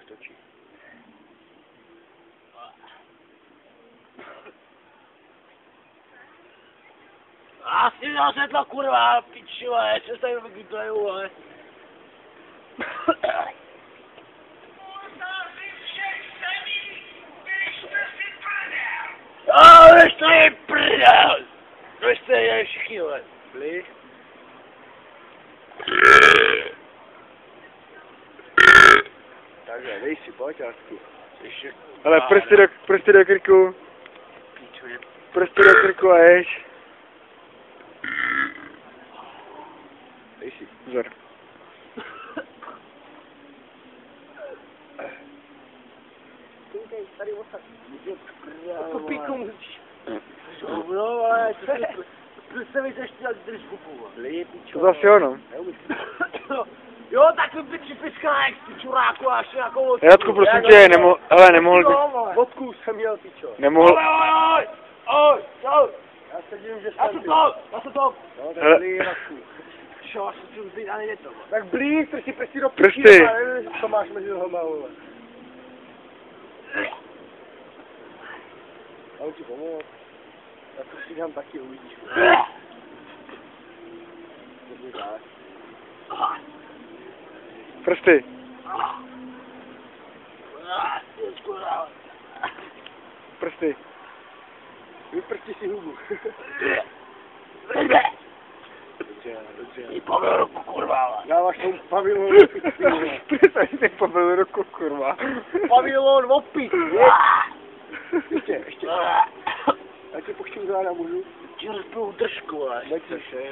točí. Asi měl světlo, kurva, pičile, co se tady vykytleju, ale... Vy jste je prdel! Vy jste je všichni, ale... Blíž. Takže, dej si, pojď, Radku. Ale prsty do krku. Prsty do krku a jeď. Dej si. Vzor. Tady osak. To píku musíš. No, ale se mi ještě jak držbu původ. To zase ono. Jo, tak mi připiskala jak ty čuráku až nějakou... Radku, prosím tě, nemohl by... Vodku jsem měl, pičo. Nemohl... Oj, Já se divím, že já jsem se to. No, tak blíž, Radku. Čo, až se tu vzít, ale je to. Tak blíž, trči prsty do Prsty. piči, co máš mezi nohama, vole. Já ti pomoct. Já to si dám taky, uvidíš. Prsty. Prsty. Vyprsti si hubu. Jí pověl ruku, kurva. Dáváš tomu pavilonu. Tady si pobil ruku, kurva. Pavilon opít. Ještě. Já tě poštím záda, můžu? Ti rozpiju držku, ale.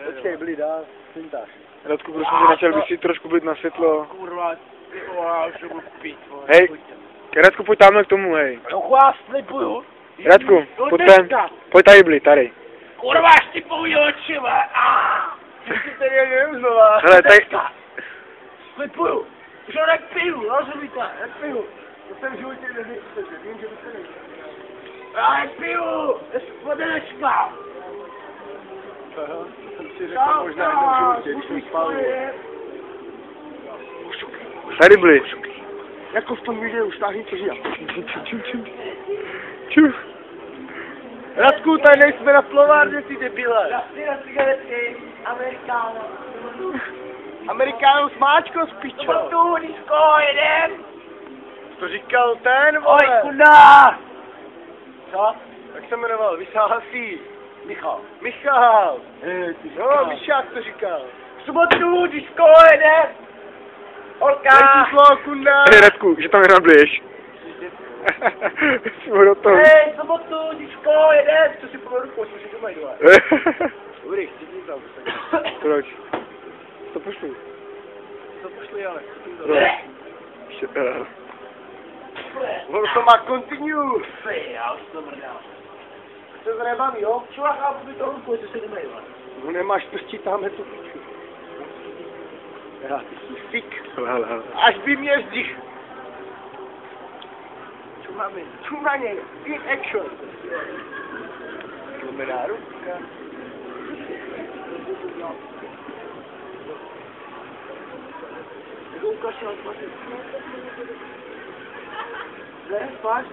Počkej, byli dál, syntáš. Radku, prosím tě, nechtěl bys si trošku být na světlo. Kurva, ty vole, už budu pít, vole. Hej, Radku, pojď tamhle k tomu, hej. No já slibuju. Radku, pojď sem. Pojď tady byli, tady. Kurva, až ty povíl očima. Ty si tady neuznová. Hele, tady... Slibuju. Už ho nepiju, rozumíte? Nepiju. To jsem v životě nevyspěl, vím, že byste nejde. Já nepiju, do dneška. Aha, jsem si řekl možná jednou v životě, když jsem spal. Tady byli. Jako v tom videu, stáhni co žijám. Čuf. Radku, tady nejsme na plovárně, ty debile. Jasně na cigaretky, Amerikáno. Amerikánu smáčko, spičo. Tu, Disko, jedem. To říkal ten, Oj, vole. kunda. Co? Jak se jmenoval? Vysáhasí. Michal. Michal. Ty No, Mišák to říkal. V sobotu, Disko, jedem. Holka. Tady šlo, kunda. Hej, Radku, že tam jenom blíž. Jsme do toho. Hej, sobotu, Disko, jedem. Co si povedu rukou, co si doma jdu. Dobrý, chci jít tam. Proč? To pošli. To pošli, ale. Shut Ono to má continue. Já už to mrdám. To se nebaví, jo? Čurák, a by to rukou, co si doma jdu. No nemáš prstí, tam je to piču. Já, ty jsi fik. Hele. Až by mě zdich. Čumaně, in action. Čumená ruka. Ukaž, ale ne, spáš,